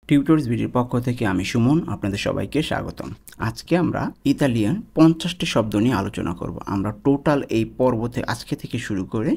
Tutors ভিডিওর পক্ষ থেকে আমি সুমন, আপনাদের সবাইকে স্বাগতম। আজকে আমরা ইতালিয়ান 50টি শব্দ নিয়ে আলোচনা করব। আমরা টোটাল এই পর্ব আজকে থেকে শুরু করে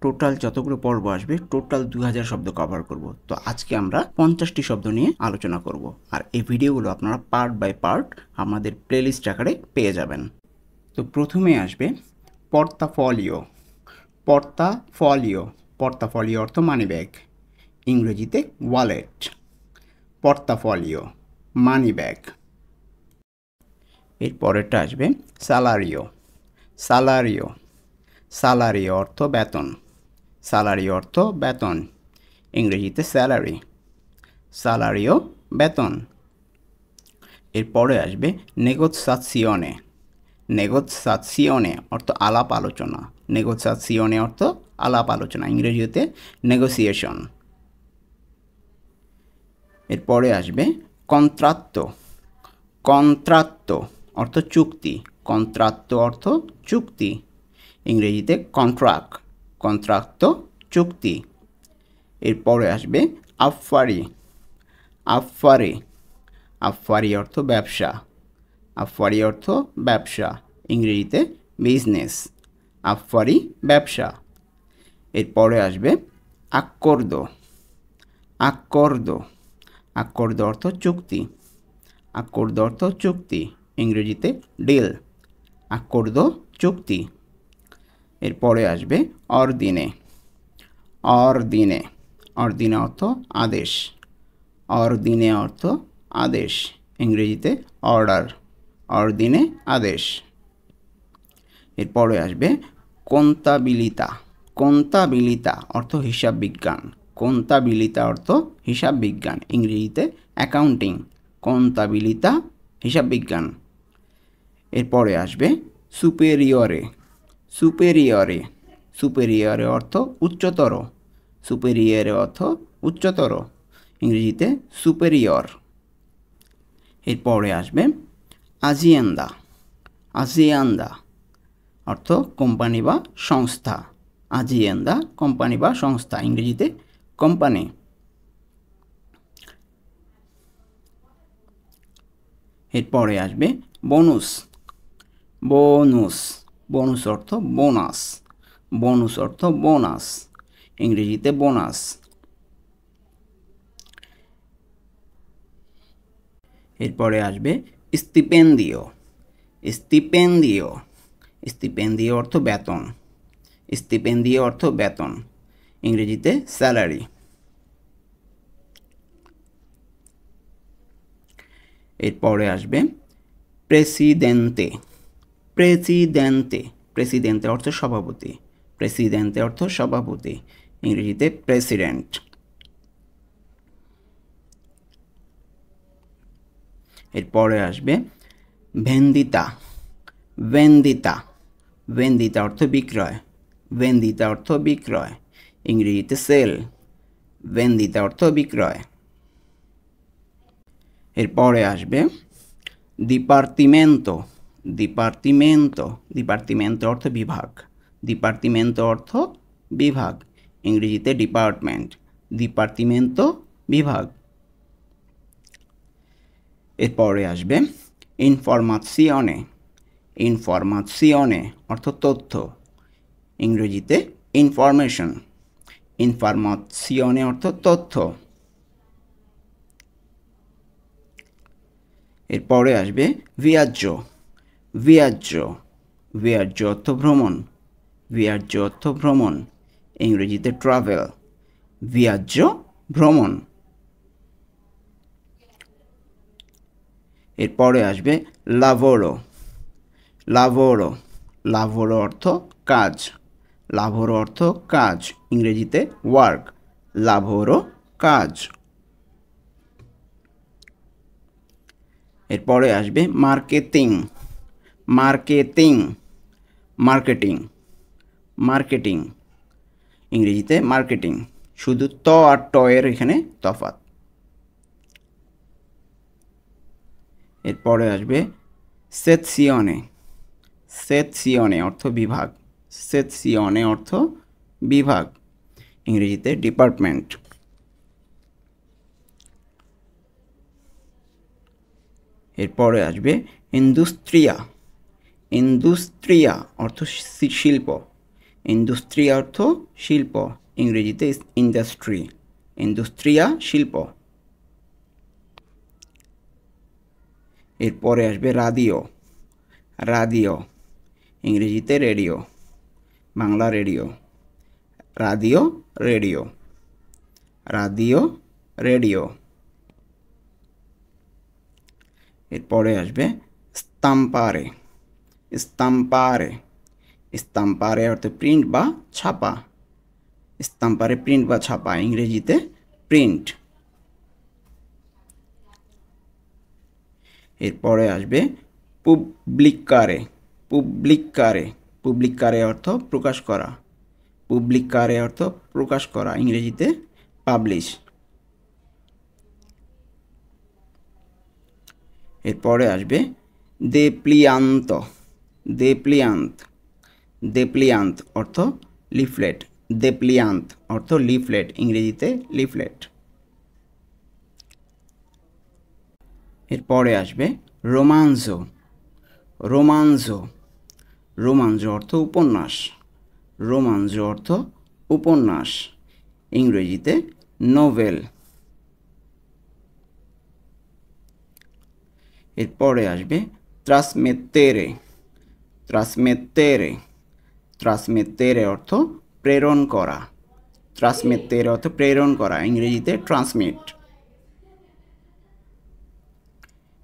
টোটাল যতগুলো পর্ব আসবে টোটাল 2000 শব্দ কভার করব। তো আজকে আমরা 50টি শব্দ নিয়ে আলোচনা করব, আর এই ভিডিওগুলো আপনারা পার্ট বাই পার্ট আমাদের প্লেলিস্ট আকারে পেয়ে যাবেন। তো প্রথমে আসবে পর্তাফোলিও। পর্তাফোলিও পর্তাফোলিও অর্থ মানি ব্যাগ, ইংরেজিতে ওয়ালেট। পর্তাফোলিও মানি ব্যাগ। এর পরেরটা আসবে স্যালারিও। স্যালারিও স্যালারিও অর্থ বেতন। স্যালারি অর্থ বেতন, ইংরেজিতে স্যালারি। স্যালারিও বেতন। এরপরে আসবে নেগোসাসিওনে। নেগোসাসিওনে অর্থ আলাপ আলোচনা। নেগোসাসিওনে অর্থ আলাপ আলোচনা, ইংরেজিতে নেগোসিয়েশন। এরপরে আসবে কন্ট্রাত্তো। কন্ট্রাত্তো অর্থ চুক্তি। কন্ট্রাত্তো অর্থ চুক্তি, ইংরেজিতে কন্ট্রাক্ট। কন্ট্রাক্তো চুক্তি। এরপরে আসবে আফারি। আফারি আফারি অর্থ ব্যবসা। আফারি অর্থ ব্যবসা, ইংরেজিতে বিজনেস। আফারি ব্যবসা। এরপরে আসবে আক্কর্দো। আক্কর্দো আক্কর্দো অর্থ চুক্তি। আক্কর্দো অর্থ চুক্তি, ইংরেজিতে ডিল। আক্কর্দো চুক্তি। এরপরে আসবে অর্দিনে। অর্দিনে অর্দিনে অর্থ আদেশ। অর্দিনে অর্থ আদেশ, ইংরেজিতে অর্ডার। অর্দিনে আদেশ। এরপরে আসবে কোন্তাবিলিতা। কোন্তাবিলিতা অর্থ হিসাব বিজ্ঞান। কোন্তাবিলিতা অর্থ হিসাব বিজ্ঞান, ইংরেজিতে অ্যাকাউন্টিং। কোন্তাবিলিতা হিসাব বিজ্ঞান। এরপরে আসবে সুপেরিয়রে। সুপেরিয়রে সুপেরিয়রে অর্থ উচ্চতর। সুপেরিয়রে অর্থ উচ্চতর, ইংরেজিতে সুপেরিয়র। এরপরে আসবে আজিয়েন্দা। আজিয়েন্দা অর্থ কোম্পানি বা সংস্থা। আজিয়েন্দা কোম্পানি বা সংস্থা, ইংরেজিতে কোম্পানি। এরপরে আসবে বোনুস। বোনুস বোনুস অর্থ বোনাস। বোনুস অর্থ বোনাস, ইংরেজিতে বোনাস। এরপরে আসবে স্টিপেন্দিও। স্টিপেন্দিও স্টিপেন্দিও অর্থ বেতন। স্টিপেন্দিও অর্থ বেতন, ইংরেজিতে স্যালারি। এরপরে আসবে প্রেসিডেন্তে। প্রেসিডেন্তে প্রেসিডেন্তে অর্থ সভাপতি। প্রেসিডেন্তে অর্থ সভাপতি, ইংরেজিতে প্রেসিডেন্ট। এরপরে আসবে ভেন্দিতা। ভেন্দিতা ভেন্দিতা অর্থ বিক্রয়। ভেন্দিতা অর্থ বিক্রয়, ইংরেজিতে সেল। ভেন্দিতা অর্থ বিক্রয়। এরপরে আসবে ডিপার্টিমেন্তো। ডিপার্টিমেন্তো ডিপার্টিমেন্তো অর্থ বিভাগ। ডিপার্টিমেন্তো অর্থ বিভাগ, ইংরেজিতে ডিপার্টমেন্ট। ডিপার্টিমেন্তো বিভাগ। এরপরে আসবে ইনফরমাসিওনে। ইনফরমাসিওনে অর্থ তথ্য, ইংরেজিতে ইনফরমেশন। ইনফরমাসিওনে অর্থ তথ্য। এরপরে আসবে ভিয়াজ্জো। ভিয়াজ্জো ভিয়াজ্জো অর্থ ভ্রমণ। ভিয়াজ্জো অর্থ ভ্রমণ, ইংরেজিতে ট্রাভেল। ভিয়াজ্জো ভ্রমণ। এরপরে আসবে লাভোরো। লাভোরো লাভোরো অর্থ কাজ। লাভোরো অর্থ কাজ, ইংরেজিতে ওয়ার্ক। লাভোরো কাজ। এরপরে আসবে মার্কেটিং। মার্কেটিং মার্কেটিং মার্কেটিং, ইংরেজিতে মার্কেটিং। শুধু ত আর ট এর এখানে তফাৎ। এরপরে আসবে সেকশিয়নে। সেকশিয়নে অর্থ বিভাগ। সেকশিয়নে অর্থ বিভাগ, ইংরেজিতে ডিপার্টমেন্ট। এরপরে আসবে ইন্ডাস্ট্রিয়া। ইন্ডাস্ট্রিয়া অর্থ শিল্প। ইন্ডাস্ট্রিয়া অর্থ শিল্প, ইংরেজিতে ইন্ডাস্ট্রি। ইন্ডাস্ট্রিয়া শিল্প। এরপরে আসবে রাদিও। রাদিও ইংরেজিতে রেডিও, বাংলা রেডিও। রাদিও রেডিও, রাদিও রেডিও। এরপরে আসবে স্তাম্পারে। স্তাম্পারে, স্তাম্পারে অর্থ প্রিন্ট বা ছাপা। স্তাম্পারে প্রিন্ট বা ছাপা, ইংরেজিতে প্রিন্ট। এরপরে আসবে পুবলিকারে। পুবলিকারে, পুবলিকারে অর্থ প্রকাশ করা। পুবলিকারে অর্থ প্রকাশ করা, ইংরেজিতে পাবলিশ। এরপরে আসবে দেপ্লিয়ান্ত। দেপ্লিয়ান্ত, দেপ্লিয়ান্ত অর্থ লিফলেট। দেপ্লিয়ান্ত অর্থ লিফলেট, ইংরেজিতে লিফলেট। এরপরে আসবে রোমাঞ্জো। রোমাঞ্জো, রোমাঞ্জো অর্থ উপন্যাস। রোমাঞ্জো অর্থ উপন্যাস, ইংরেজিতে নোভেল। এরপরে আসবে ট্রাসমেত্তেরে। ট্রাসমেত্তেরে, ট্রাসমেত্তেরে অর্থ প্রেরণ করা। ট্রাসমেত্তেরে অর্থ প্রেরণ করা, ইংরেজিতে ট্রান্সমিট।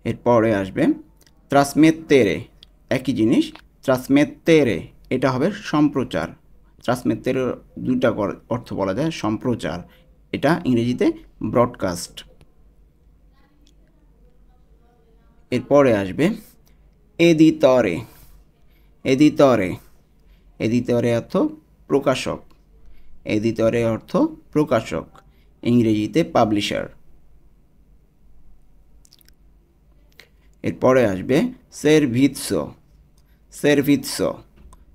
এরপরে আসবে ট্রাসমেত্তেরে, একই জিনিস ট্রাসমেত্তেরে, এটা হবে সম্প্রচার। ট্রাসমেত্তেরে দুইটা অর্থ বলা যায়, সম্প্রচার, এটা ইংরেজিতে ব্রডকাস্ট। এরপরে আসবে এডিটরে। এডিটরে, এডিটরে অর্থ প্রকাশক। এডিটরে অর্থ প্রকাশক, ইংরেজিতে পাবলিশার। এরপরে আসবে সেরভিৎসো। সেরভিৎসো,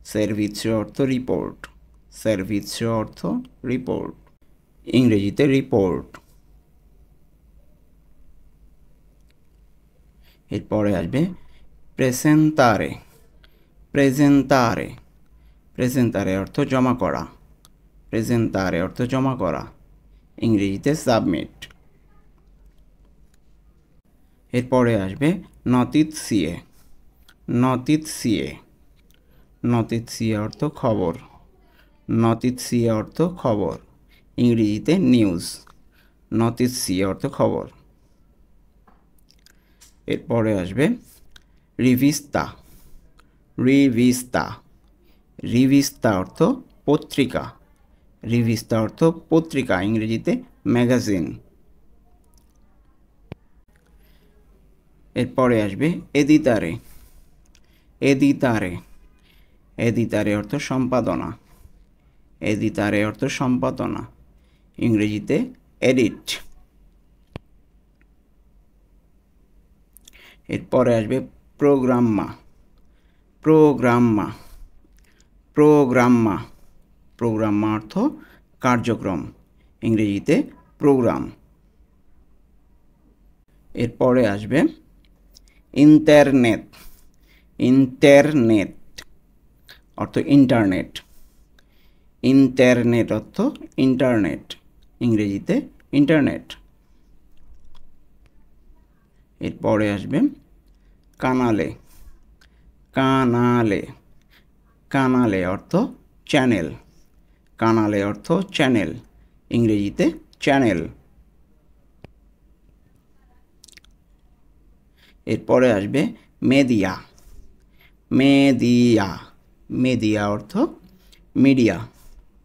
সেরভিৎসো অর্থ রিপোর্ট। সেরভিৎসো অর্থ রিপোর্ট, ইংরেজিতে রিপোর্ট। এরপরে আসবে প্রেসেন্তারে। প্রেজেন্তারে, প্রেজেন্তারে অর্থ জমা করা। প্রেজেন্তারে অর্থ জমা করা, ইংরেজিতে সাবমিট। এরপরে আসবে নতিৎসিয়ে। নতিৎসিয়ে, নতিৎসিয়ে অর্থ খবর। নতিৎসিয়ে অর্থ খবর, ইংরেজিতে নিউজ। নতিৎসিয়ে অর্থ খবর। এরপরে আসবে রিভিস্তা। রিভিস্তা, রিভিস্তা অর্থ পত্রিকা। রিভিস্তা অর্থ পত্রিকা, ইংরেজিতে ম্যাগাজিন। এরপরে আসবে এডিটারে। এডিটারে, এডিটারে অর্থ সম্পাদনা। এডিটারে অর্থ সম্পাদনা, ইংরেজিতে এডিট। এরপরে আসবে প্রোগ্রাম্মা। প্রোগ্রাম্মা, প্রোগ্রাম্মা, প্রোগ্রাম্মা অর্থ কার্যক্রম, ইংরেজিতে প্রোগ্রাম। এরপরে আসবে ইন্টারনেট। ইন্টারনেট অর্থ ইন্টারনেট। ইন্টারনেট অর্থ ইন্টারনেট, ইংরেজিতে ইন্টারনেট। এরপরে আসবে কানালে। কানালে, কানালে অর্থ চ্যানেল। কানালে অর্থ চ্যানেল, ইংরেজিতে চ্যানেল। এরপরে আসবে মেডিয়া। মেডিয়া, মেডিয়া অর্থ মিডিয়া।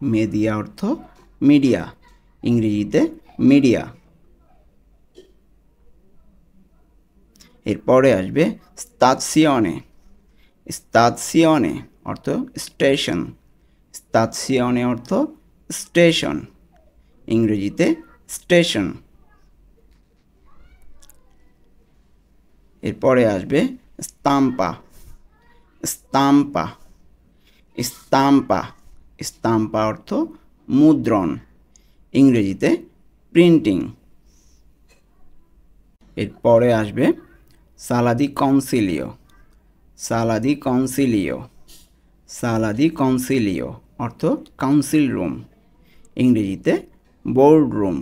মেডিয়া অর্থ মিডিয়া, ইংরেজিতে মিডিয়া। এরপরে আসবে স্তাজিওনে। স্তাজিওনে অর্থ স্টেশন। স্তাজিওনে অর্থ স্টেশন, ইংরেজিতে স্টেশন। এরপরে আসবে স্তাম্পা। স্তাম্পা, স্তাম্পা, স্তাম্পা অর্থ মুদ্রণ, ইংরেজিতে প্রিন্টিং। এরপরে আসবে সালা দি কনসিলিও, সালা দি কনসিলিও, সালা দি কনসিলিও অর্থ কাউন্সিল রুম, ইংরেজিতে বোর্ড রুম।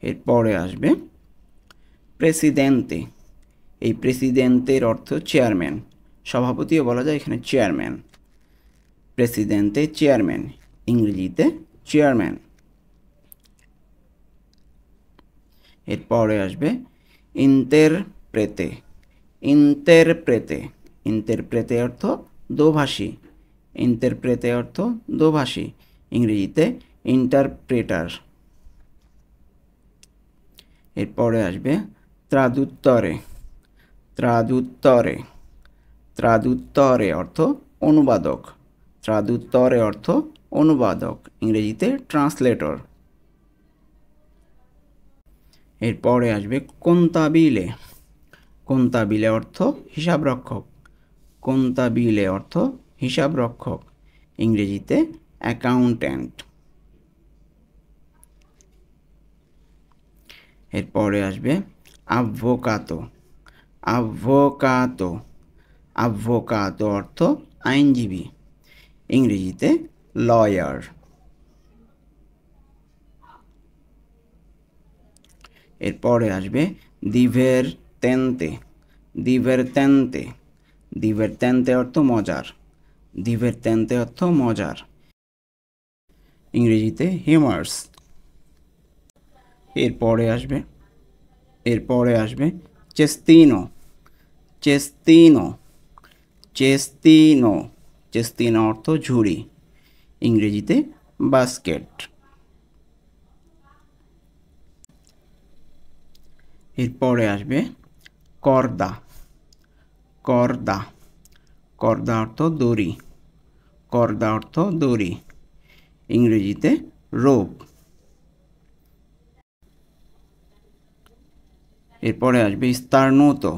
এরপরে আসবে প্রেসিডেন্তে, এই প্রেসিডেন্টের অর্থ চেয়ারম্যান, সভাপতিও বলা যায়, এখানে চেয়ারম্যান। প্রেসিডেন্টে চেয়ারম্যান, ইংরেজিতে চেয়ারম্যান। এরপরে আসবে ইন্টারপ্রেতে, ইন্টারপ্রেতে, ইন্টারপ্রেতে অর্থ দোভাষী, ইন্টারপ্রেতে অর্থ দোভাষী, ইংরেজিতে ইন্টারপ্রেটার। এরপরে আসবে ট্রাদুত্তরে, ট্রাদুত্তরে, ট্রাদুত্তরে অর্থ অনুবাদক, ট্রাদুত্তরে অর্থ অনুবাদক, ইংরেজিতে ট্রান্সলেটর। এরপরে আসবে কোন্তাবিলে, কোন্তাবিলে অর্থ হিসাবরক্ষক, কোন্তাবিলে অর্থ হিসাবরক্ষক, ইংরেজিতে অ্যাকাউন্ট্যান্ট। এরপরে আসবে আভোকাতো, আভোকাতো, আভোকাতো অর্থ আইনজীবী, ইংরেজিতে লয়ার। এরপরে আসবে দিভেরতেন্তে, দিভেরতেন্তে, দিভেরতেন্তে অর্থ মজার, দিভেরতেন্তে অর্থ মজার, ইংরেজিতে হিউমার্স। এরপরে আসবে চেস্তিনো, চেস্তিনো, চেস্তিনো, চেস্তিনো অর্থ ঝুড়ি, ইংরেজিতে বাস্কেট। এরপরে আসবে কর্দা, কর্দা, কর্দা অর্থ দড়ি, কর্দা অর্থ দড়ি, ইংরেজিতে রোপ। এরপরে আসবে স্টারনুতো,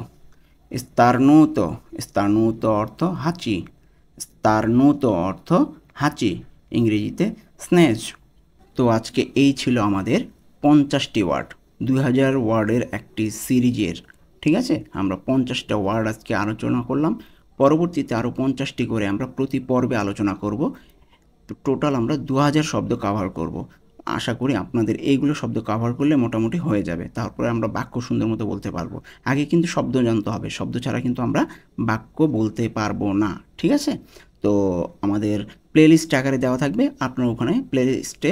স্টারনুতো, স্টারনুতো অর্থ হাঁচি, স্টারনুতো অর্থ হাঁচি, ইংরেজিতে স্নেজ। তো আজকে এই ছিল আমাদের 50টি ওয়ার্ড, 2000 ওয়ার্ডের একটি সিরিজের, ঠিক আছে। আমরা 50টা ওয়ার্ড আজকে আলোচনা করলাম, পরবর্তীতে আরও 50টি করে আমরা প্রতি পর্বে আলোচনা করব। টোটাল আমরা 2000 শব্দ কভার করব। আশা করি আপনাদের এইগুলো শব্দ কভার করলে মোটামুটি হয়ে যাবে, তারপরে আমরা বাক্য সুন্দর মতো বলতে পারবো। আগে কিন্তু শব্দ জানতে হবে, শব্দ ছাড়া কিন্তু আমরা বাক্য বলতে পারবো না, ঠিক আছে। তো আমাদের প্লেলিস্ট আকারে দেওয়া থাকবে, আপনারা ওখানে প্লেলিস্টে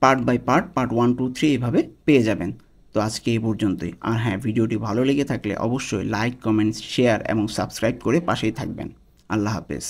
পার্ট বাই পার্ট, পার্ট 1, 2, 3 এইভাবে পেয়ে যাবেন। তো আজকে এই পর্যন্তই। আর হ্যাঁ, ভিডিওটি ভালো লেগে থাকলে অবশ্যই লাইক, কমেন্ট, শেয়ার এবং সাবস্ক্রাইব করে পাশেই থাকবেন। আল্লাহ হাফেজ।